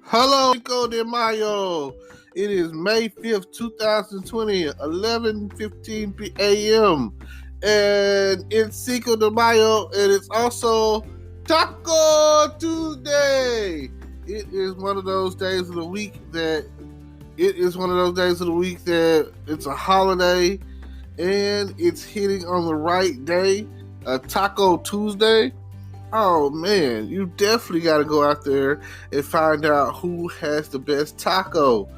Hello, Cinco de Mayo. It is May 5th, 2020, 11:15 a.m. And it's Cinco de Mayo, and it's also Taco Tuesday. It is one of those days of the week that it's a holiday, and it's hitting on the right day, a Taco Tuesday. Oh man, you definitely got to go out there and find out who has the best taco.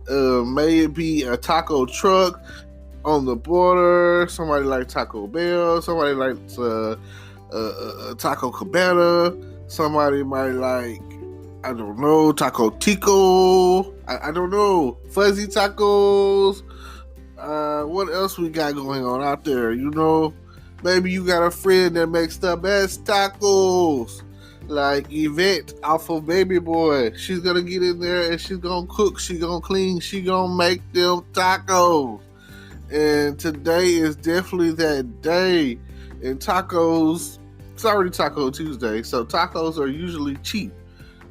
May it be a taco truck on the border, somebody like Taco Bell, somebody likes Taco Cabana, somebody might like, I don't know, Taco Tico, I don't know, Fuzzy Tacos. What else we got going on out there? Maybe you got a friend that makes the best tacos, like Yvette off of Baby Boy. She's gonna get in there and she's gonna cook, she's gonna clean, she's gonna make them tacos. And today is definitely that day. And tacos, it's already Taco Tuesday, so tacos are usually cheap.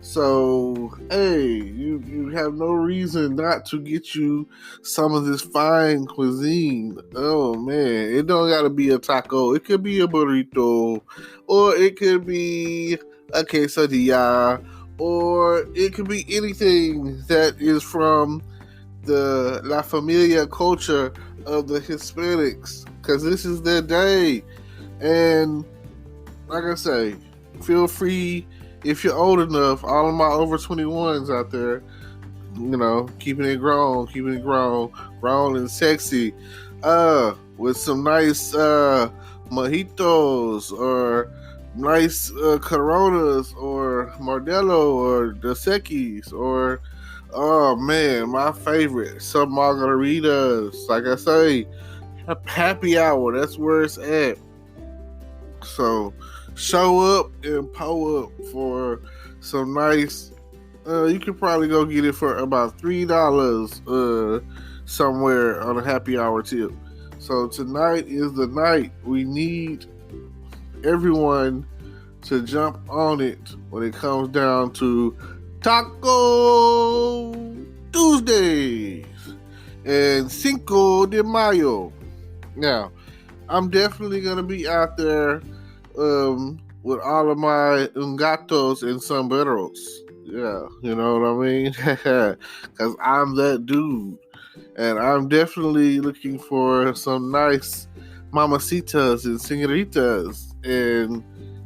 So, hey, you have no reason not to get you some of this fine cuisine. Oh, man. It don't got to be a taco. It could be a burrito, or it could be a quesadilla, or it could be anything that is from the La Familia culture of the Hispanics, because this is their day. And like I say, feel free. If you're old enough, all of my over 21s out there, keeping it grown and sexy, with some nice mojitos or nice Coronas or Modelo or Dos Equis or, oh man, my favorite, some margaritas. Like I say, happy hour, that's where it's at. So show up and pull up for some nice. You can probably go get it for about $3 somewhere on a happy hour tip. So tonight is the night. We need everyone to jump on it when it comes down to Taco Tuesdays and Cinco de Mayo. Now, I'm definitely gonna be out there with all of my gatos and sombreros. Yeah, you know what I mean? Because I'm that dude. And I'm definitely looking for some nice mamacitas and senoritas. And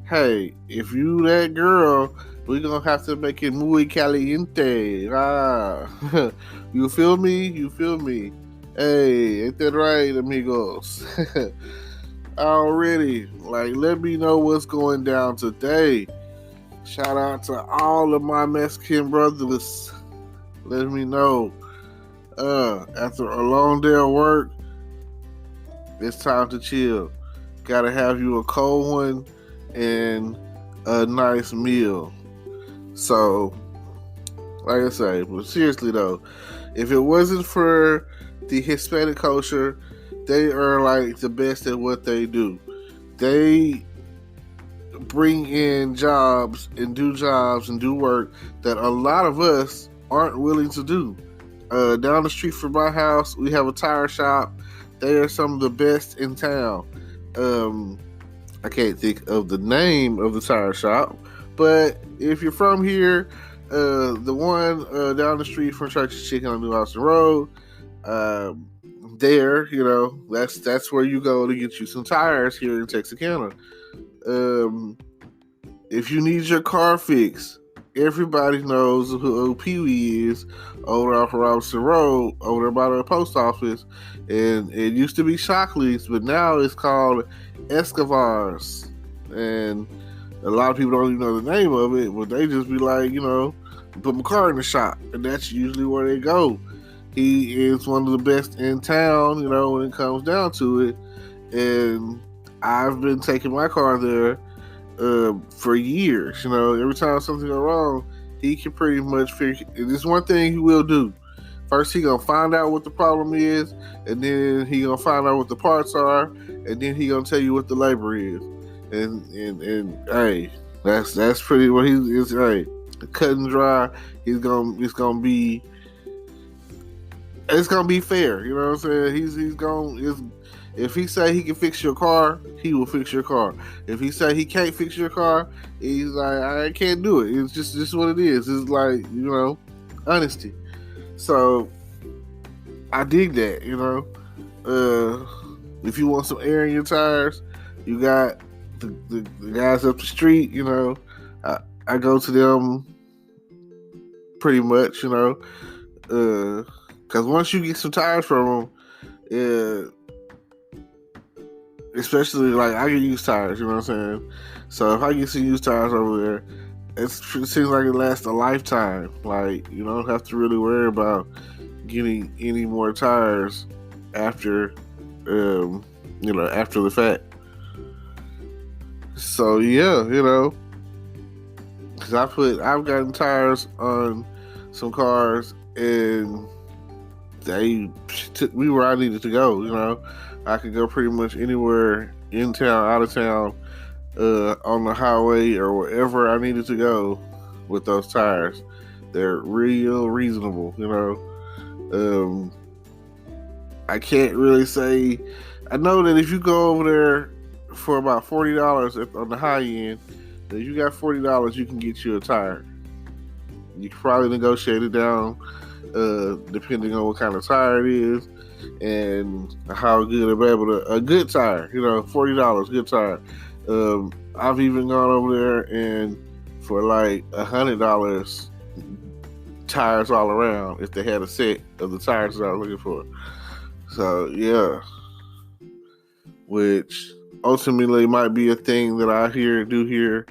hey, if you that girl, we're going to have to make it muy caliente. You feel me? You feel me? Hey, ain't that right, amigos? Already, let me know what's going down today. Shout out to all of my Mexican brothers. Let me know. After a long day of work, it's time to chill. Gotta have you a cold one and a nice meal. So, like I say, but seriously though, if it wasn't for the Hispanic culture, they are like the best at what they do. They bring in jobs and do work that a lot of us aren't willing to do. Down the street from my house, we have a tire shop. They are some of the best in town. I can't think of the name of the tire shop, but if you're from here, the one down the street from Church's Chicken on New Austin Road, there, that's where you go to get you some tires here in Texarkana. If you need your car fixed, everybody knows who Pee-wee is over off of Robinson Road, over there by the post office. And it used to be Shockley's, but now it's called Escobar's. And a lot of people don't even know the name of it, but they just be like, put my car in the shop. And that's usually where they go. He is one of the best in town, when it comes down to it. And I've been taking my car there for years. Every time something goes wrong, he can pretty much figure. There's one thing he will do. First, he gonna find out what the problem is, and then he gonna find out what the parts are, and then he gonna tell you what the labor is. And hey, that's pretty what he is. Hey, cut and dry. It's gonna be fair. You know what I'm saying? If he say he can fix your car, he will fix your car. If he say he can't fix your car, he's like, I can't do it. It's just what it is. It's like, honesty. So I dig that. If you want some air in your tires, you got the guys up the street. I go to them pretty much. Because once you get some tires from them, especially like I can use tires, you know what I'm saying? So if I get some used tires over there, it seems like it lasts a lifetime. Like, you don't have to really worry about getting any more tires after the fact. So yeah, because I've gotten tires on some cars and they took me where I needed to go. I could go pretty much anywhere, in town, out of town, on the highway or wherever I needed to go with those tires. They're real reasonable. I can't really say. I know that if you go over there for about $40 on the high end, if you got $40, you can get you a tire. You can probably negotiate it down, depending on what kind of tire it is and how good a good tire. $40, good tire. I've even gone over there and for like $100 tires all around if they had a set of the tires that I was looking for. So yeah, which ultimately might be a thing that I do here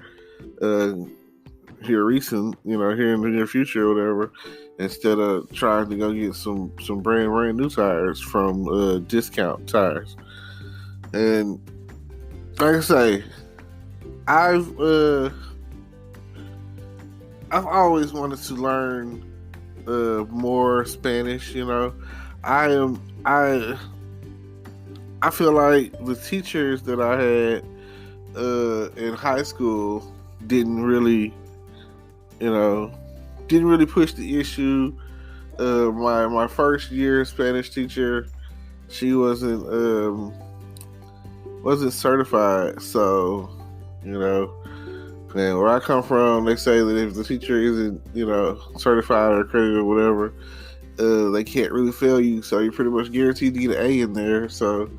recent, here in the near future or whatever, instead of trying to go get some brand new tires from discount tires. And like I say, I've always wanted to learn more Spanish. I feel like the teachers that I had in high school didn't really push the issue. My first year Spanish teacher, she wasn't certified. So, and where I come from, they say that if the teacher isn't, certified or accredited or whatever, they can't really fail you. So you're pretty much guaranteed to get an A in there. So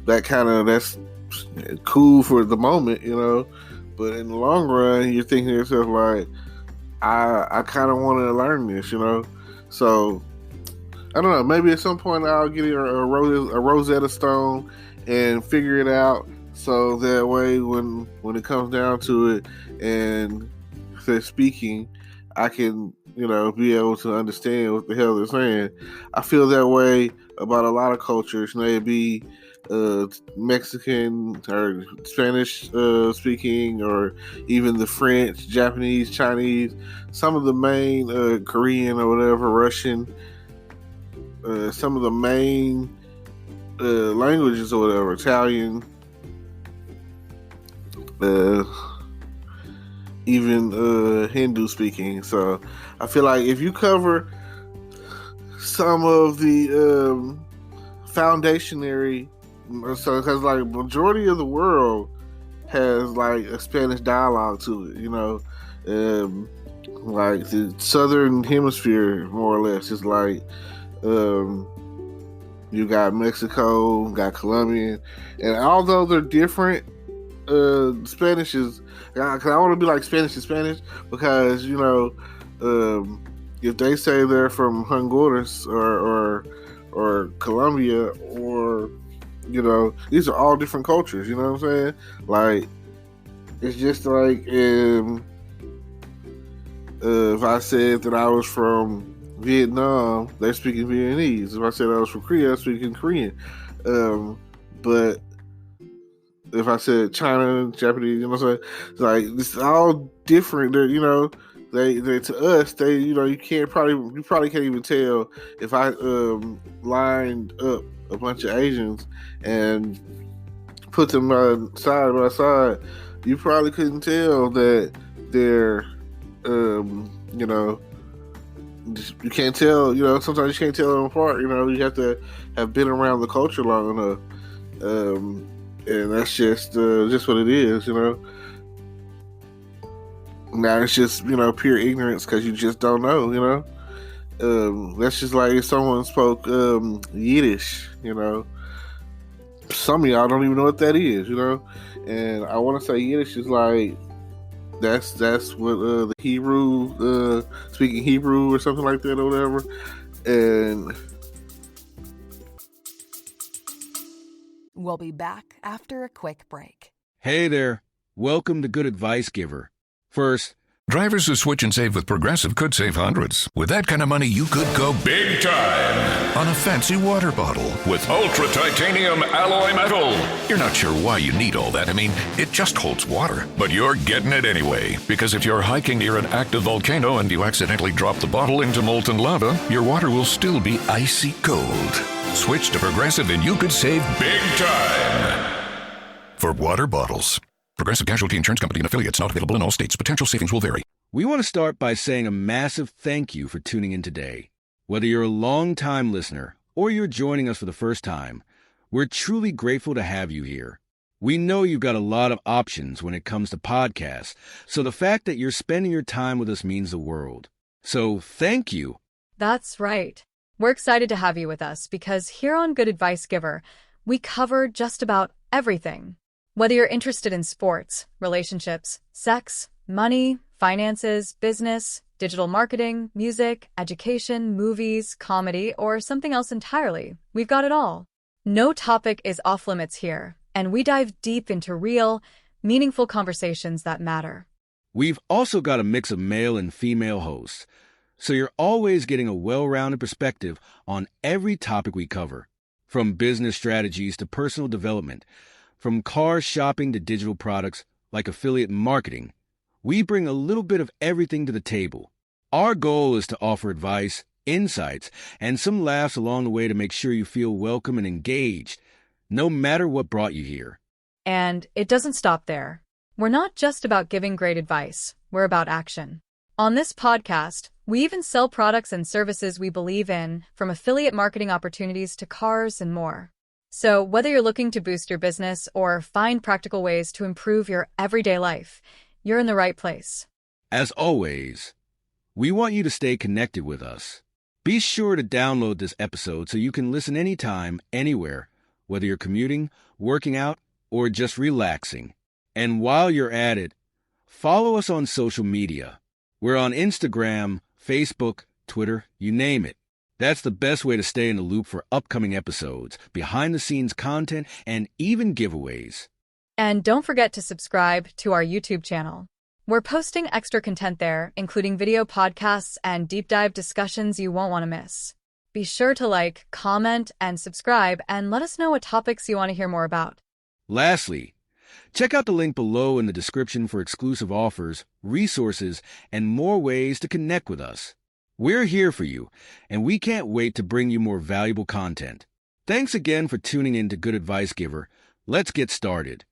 that's cool for the moment, but in the long run, you're thinking to yourself like, I kind of want to learn this, So I don't know. Maybe at some point I'll get a Rosetta Stone and figure it out. So that way, when it comes down to it and they're speaking, I can be able to understand what the hell they're saying. I feel that way about a lot of cultures. Maybe Mexican or Spanish speaking, or even the French, Japanese, Chinese, some of the main Korean or whatever, Russian, some of the main languages or whatever, Italian, even Hindu speaking. So I feel like if you cover some of the foundationary, so because like majority of the world has like a Spanish dialogue to it, like the southern hemisphere more or less is like you got Mexico, got Colombian, and although they're different, Spanish is, because I want to be like Spanish is Spanish, because if they say they're from Honduras or Colombia, or these are all different cultures. You know what I'm saying? Like, it's just like if I said that I was from Vietnam, they're speaking Vietnamese. If I said I was from Korea, I'm speaking Korean. But if I said China, Japanese, you saying? It's like, it's all different. They're, they to us, you probably can't even tell if I lined up a bunch of Asians and put them side by side. You probably couldn't tell that they're You know, you can't tell. You know, sometimes you can't tell them apart. You know, you have to have been around the culture long enough, and that's just what it is. You know. Now it's just pure ignorance because you just don't know. You know, that's just like if someone spoke Yiddish. You know, some of y'all don't even know what that is. You know, and I want to say Yiddish is like that's what the Hebrew speaking Hebrew or something like that or whatever, and we'll be back after a quick break. Hey there, welcome to Good Advice Giver. First, drivers who switch and save with Progressive could save hundreds. With that kind of money, you could go big time on a fancy water bottle with ultra titanium alloy metal. You're not sure why you need all that. I mean, it just holds water. But you're getting it anyway, because if you're hiking near an active volcano and you accidentally drop the bottle into molten lava, your water will still be icy cold. Switch to Progressive and you could save big time. For water bottles. Progressive Casualty Insurance Company and affiliates, not available in all states. Potential savings will vary. We want to start by saying a massive thank you for tuning in today. Whether you're a long-time listener or you're joining us for the first time, we're truly grateful to have you here. We know you've got a lot of options when it comes to podcasts, so the fact that you're spending your time with us means the world. So thank you. That's right. We're excited to have you with us because here on Good Advice Giver, we cover just about everything. Whether you're interested in sports, relationships, sex, money, finances, business, digital marketing, music, education, movies, comedy, or something else entirely, we've got it all. No topic is off limits here, and we dive deep into real, meaningful conversations that matter. We've also got a mix of male and female hosts, so you're always getting a well-rounded perspective on every topic we cover, from business strategies to personal development. From car shopping to digital products like affiliate marketing, we bring a little bit of everything to the table. Our goal is to offer advice, insights, and some laughs along the way to make sure you feel welcome and engaged, no matter what brought you here. And it doesn't stop there. We're not just about giving great advice, we're about action. On this podcast, we even sell products and services we believe in, from affiliate marketing opportunities to cars and more. So whether you're looking to boost your business or find practical ways to improve your everyday life, you're in the right place. As always, we want you to stay connected with us. Be sure to download this episode so you can listen anytime, anywhere, whether you're commuting, working out, or just relaxing. And while you're at it, follow us on social media. We're on Instagram, Facebook, Twitter, you name it. That's the best way to stay in the loop for upcoming episodes, behind-the-scenes content, and even giveaways. And don't forget to subscribe to our YouTube channel. We're posting extra content there, including video podcasts and deep dive discussions you won't want to miss. Be sure to like, comment, and subscribe, and let us know what topics you want to hear more about. Lastly, check out the link below in the description for exclusive offers, resources, and more ways to connect with us. We're here for you, and we can't wait to bring you more valuable content. Thanks again for tuning in to Good Advice Giver. Let's get started.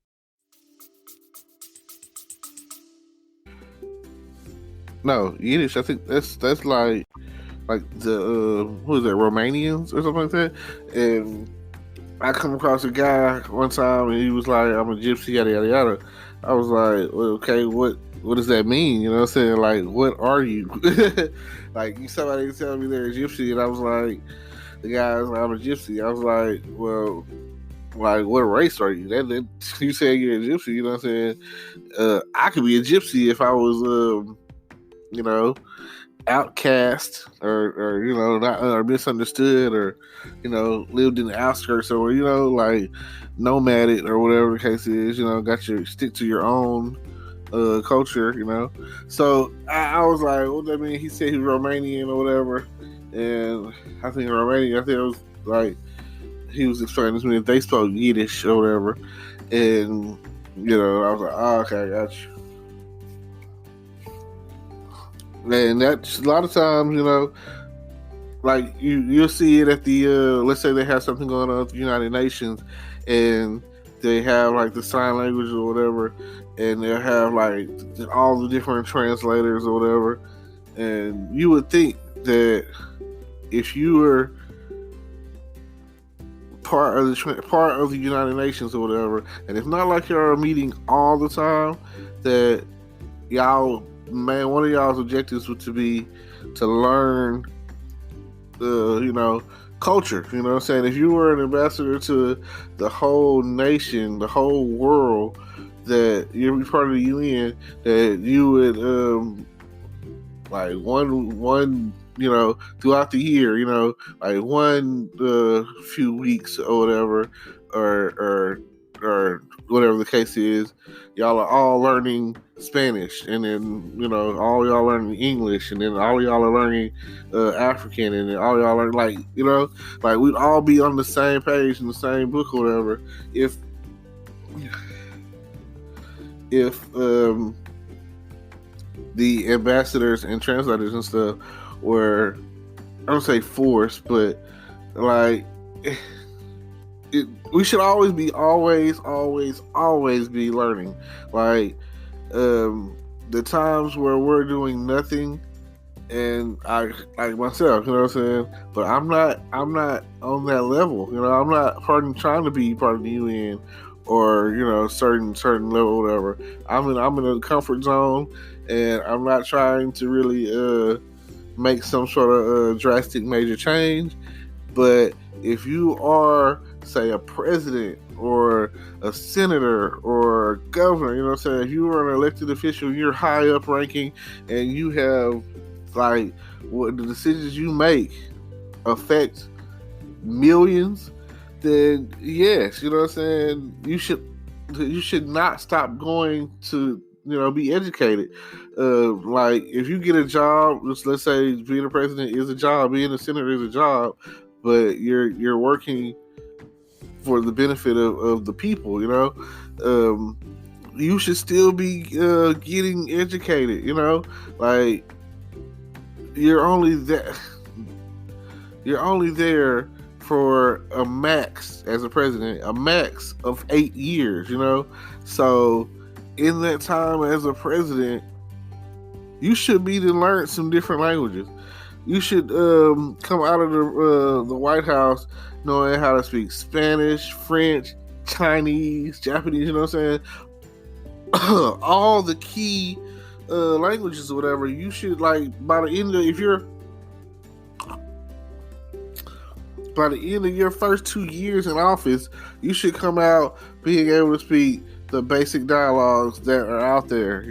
No, Yiddish. I think that's like the who is that, Romanians or something like that. And I come across a guy one time, and he was like, "I'm a gypsy, yada yada yada." I was like, well, "Okay, what does that mean?" You know what I'm saying? Like, what are you? Like, somebody telling me they're a gypsy, and I was like, the guy was like, "I'm a gypsy." I was like, well, like, what race are you? That you say you're a gypsy, you know what I'm saying? I could be a gypsy if I was, outcast or not or misunderstood, or lived in the outskirts, or like nomadic or whatever the case is. Got your stick to your own culture. So I was like, what does that mean? He said he's Romanian or whatever, and I think Romanian, I think it was like he was explaining to me that they spoke Yiddish or whatever, and I was like, oh, okay, I got you. And that's a lot of times, like you'll see it at the let's say they have something going on at the United Nations, and they have like the sign language or whatever, and they'll have like all the different translators or whatever. And you would think that if you were part of the United Nations or whatever, and it's not like you're meeting all the time, that y'all, man, one of y'all's objectives would to be to learn culture. You know what I'm saying? If you were an ambassador to the whole nation, the whole world, that you're part of the UN, that you would like one throughout the year, like one few weeks or whatever, or whatever the case is, y'all are all learning Spanish, and then all y'all learning English, and then all y'all are learning African, and then all y'all are like we'd all be on the same page in the same book or whatever. If the ambassadors and translators and stuff were, I don't say forced, but like we should always be learning. Like the times where we're doing nothing, and I like myself, you know what I'm saying? But I'm not on that level. I'm not trying to be part of the UN or certain level or whatever. I'm in a comfort zone, and I'm not trying to really make some sort of drastic major change. But if you are, say, a president or a senator or a governor, you know what I'm saying? If you are an elected official, you're high up ranking, and you have like what the decisions you make affect millions, then yes, you know what I'm saying? You should not stop going to be educated. Like if you get a job, let's say being a president is a job, being a senator is a job, but you're working for the benefit of the people, you should still be getting educated, like you're only there for a max, as a president, a max of 8 years, so in that time as a president, you should be to learn some different languages. You should come out of the White House knowing how to speak Spanish, French, Chinese, Japanese, you know what I'm saying? All the key languages or whatever. You should, like, by the end of your first 2 years in office, you should come out being able to speak the basic dialogues that are out there,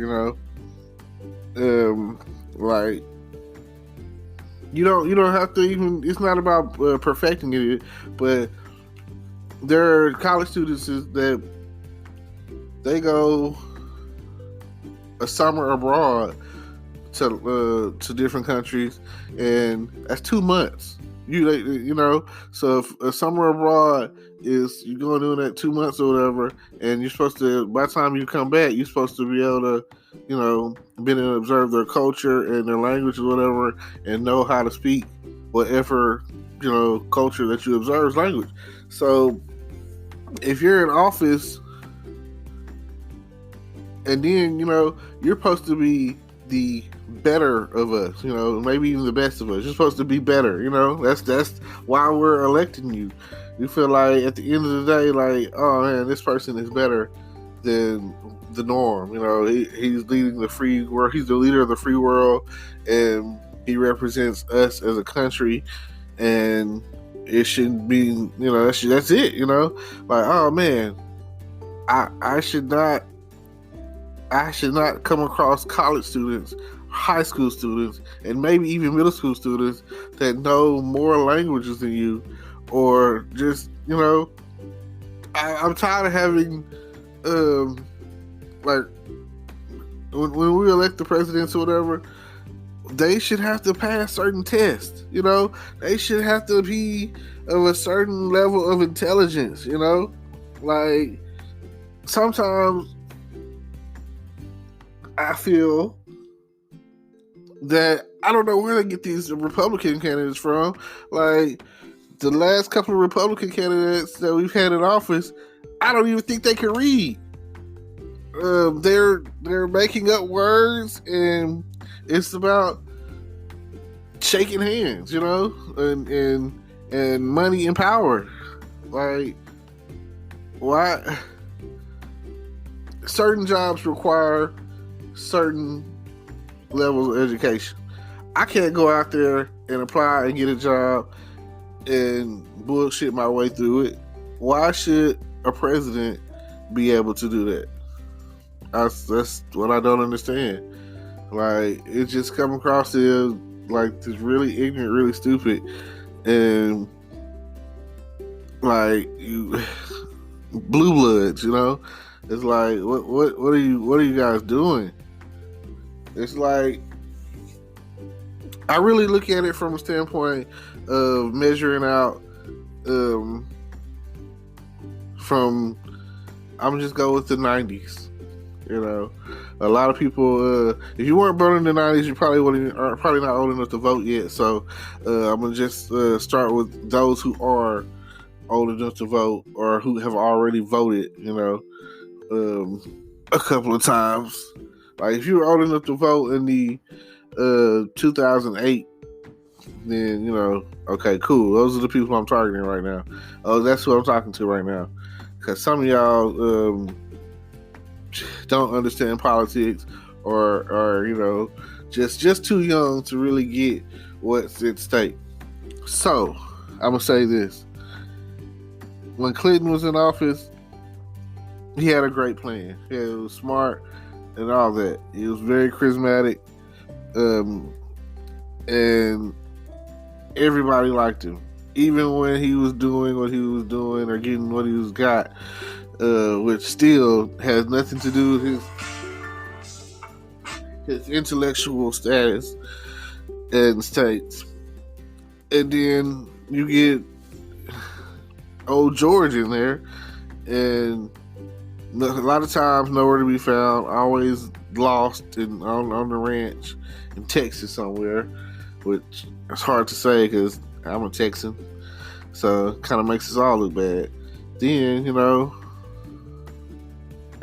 like you don't have to even. It's not about perfecting it, but there are college students that they go a summer abroad to different countries, and that's 2 months. So if a summer abroad is you're going doing that 2 months or whatever, and you're supposed to, by the time you come back, you're supposed to be able to, be able to observe their culture and their language or whatever, and know how to speak whatever, culture that you observe language. So if you're in office, and then, you're supposed to be the better of us, maybe even the best of us. You're supposed to be better, that's why we're electing you. You feel like at the end of the day, like, oh man, this person is better than the norm. He's leading the free world. He's the leader of the free world, and he represents us as a country, and it shouldn't be, that's it, like, oh man, I should not come across college students, high school students, and maybe even middle school students that know more languages than you, or just, I'm tired of having, like, when we elect the presidents or whatever, they should have to pass certain tests, they should have to be of a certain level of intelligence, like, sometimes I feel that I don't know where they get these Republican candidates from. Like, the last couple of Republican candidates that we've had in office I don't even think they can read. They're making up words, and it's about shaking hands, and money and power. Like, why? Certain jobs require certain levels of education. I can't go out there and apply and get a job and bullshit my way through it. Why should a president be able to do that? That's what I don't understand. Like, it just come across as like this really ignorant, really stupid, and like you blue bloods, It's like what are you guys doing? It's like, I really look at it from a standpoint of measuring out from, I'm just go with the 90s. A lot of people, if you weren't born in the 90s, you are probably not old enough to vote yet. So I'm gonna just start with those who are old enough to vote or who have already voted, a couple of times. Like, if you were old enough to vote in the 2008, then okay, cool. Those are the people I'm targeting right now. Oh, that's who I'm talking to right now. Because some of y'all don't understand politics, or just too young to really get what's at stake. So I'm gonna say this: when Clinton was in office, he had a great plan. He was smart and all that. He was very charismatic, and everybody liked him, even when he was doing what he was doing or getting what he was got. Which still has nothing to do with his intellectual status and states. And then you get old George in there, and a lot of times nowhere to be found, always lost on the ranch in Texas somewhere, which is hard to say because I'm a Texan, so it kind of makes us all look bad. Then,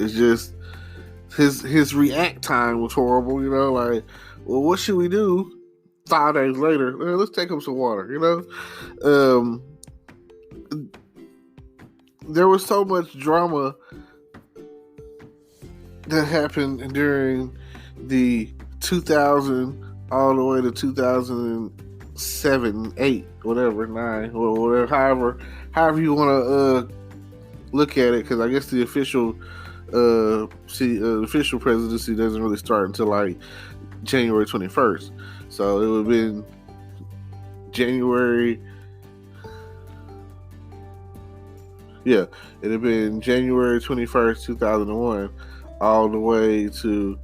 it's just his react time was horrible, like, well, what should we do 5 days later? Let's take him some water, There was so much drama that happened during the 2000 all the way to 2007, 8, whatever, 9, or whatever, however you want to look at it, because I guess the official official presidency doesn't really start until like January 21st. So it would have been January 21st, 2001, all the way to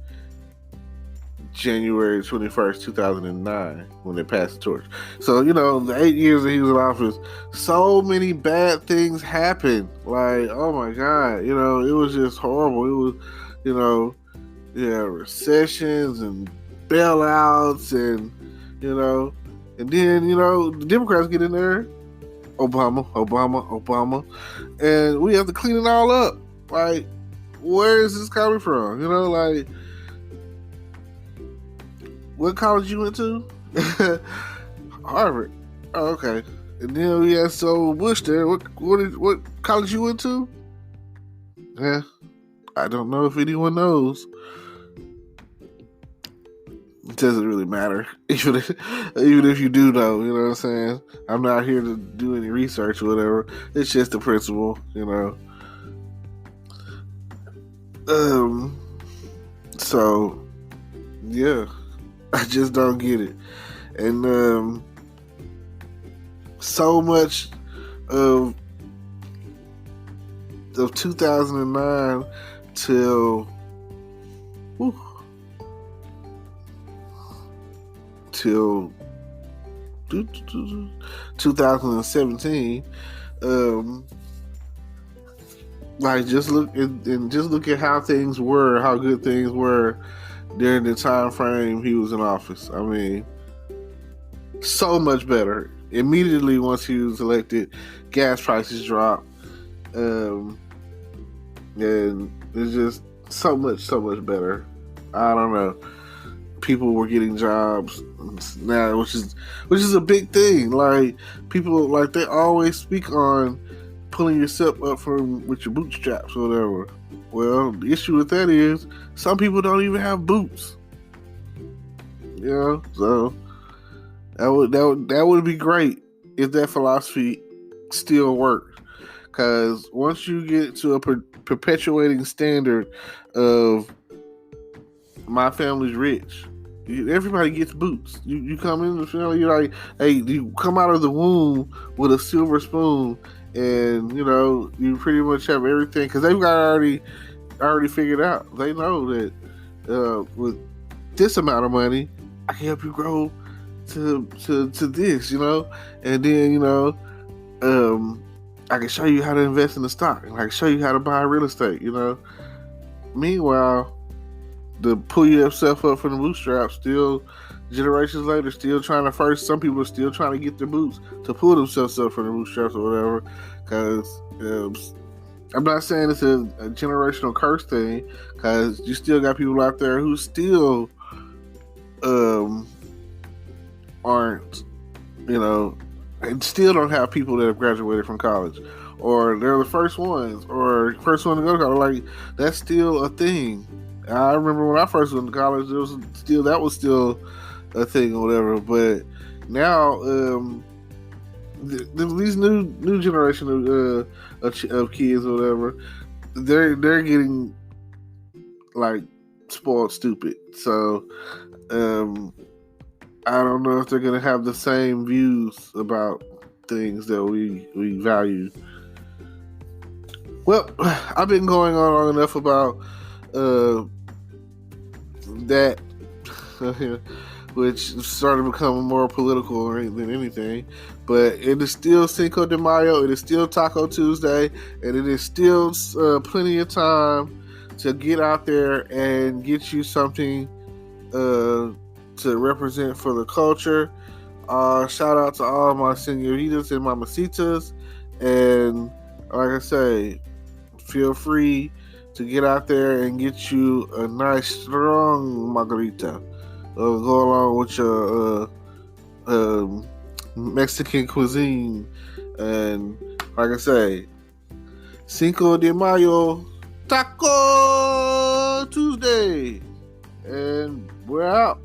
January 21st, 2009, when they passed the torch. So, the 8 years that he was in office, so many bad things happened. Like, oh my God, it was just horrible. It was, recessions and bailouts and then, the Democrats get in there, Obama, and we have to clean it all up. Like, where is this coming from? What college you went to? Harvard. Oh, okay. And then we had Bush there. What college you went to? Yeah, I don't know if anyone knows. It doesn't really matter, even if you do know. You know what I'm saying? I'm not here to do any research or whatever. It's just the principle, So, yeah. I just don't get it. And so much of 2009 till 2017, like, just look at how things were, how good things were during the time frame he was in office. I mean, so much better. Immediately once he was elected, gas prices dropped. and it's just so much better. I don't know. People were getting jobs now, which is a big thing. Like, people, like, they always speak on pulling yourself up from with your bootstraps or whatever. Well, the issue with that is some people don't even have boots. You know, so that would be great if that philosophy still worked. Because once you get to a perpetuating standard of my family's rich, everybody gets boots. You come in the family, you're like, hey, you come out of the womb with a silver spoon, and you know you pretty much have everything because they've got already figured out. They know that with this amount of money, I can help you grow to this, you know, and then you know, I can show you how to invest in the stock, and I can show you how to buy real estate, you know. Meanwhile, to pull yourself up from the bootstraps, still generations later, still trying to some people are still trying to get their boots to pull themselves up from the bootstraps or whatever. Because I'm not saying it's a generational curse thing, because you still got people out there who still aren't, you know, and still don't have people that have graduated from college, or they're the first ones, or first one to go to college. Like, that's still a thing. I remember when I first went to college, that was still a thing or whatever. But now, these new generation of kids or whatever, they're getting like spoiled stupid. So I don't know if they're gonna have the same views about things that we value. Well, I've been going on long enough about that, which started becoming more political than anything. But it is still Cinco de Mayo. It is still Taco Tuesday, and it is still plenty of time to get out there and get you something to represent for the culture. Shout out to all my senoritas and mamasitas, and like I say, feel free to get out there and get you a nice strong margarita. Go along with your Mexican cuisine. And like I say, Cinco de Mayo, Taco Tuesday. And we're out.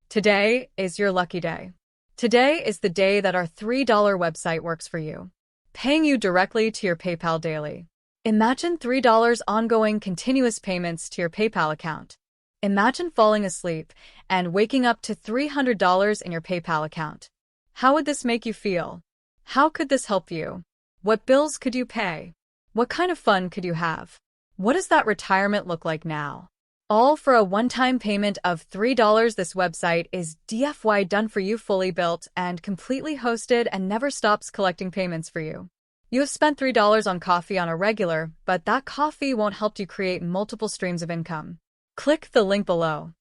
Today is your lucky day. Today is the day that our $3 website works for you, paying you directly to your PayPal daily. Imagine $3 ongoing continuous payments to your PayPal account. Imagine falling asleep and waking up to $300 in your PayPal account. How would this make you feel? How could this help you? What bills could you pay? What kind of fun could you have? What does that retirement look like now? All for a one-time payment of $3. This website is DFY done for you, fully built and completely hosted, and never stops collecting payments for you. You have spent $3 on coffee on a regular, but that coffee won't help you create multiple streams of income. Click the link below.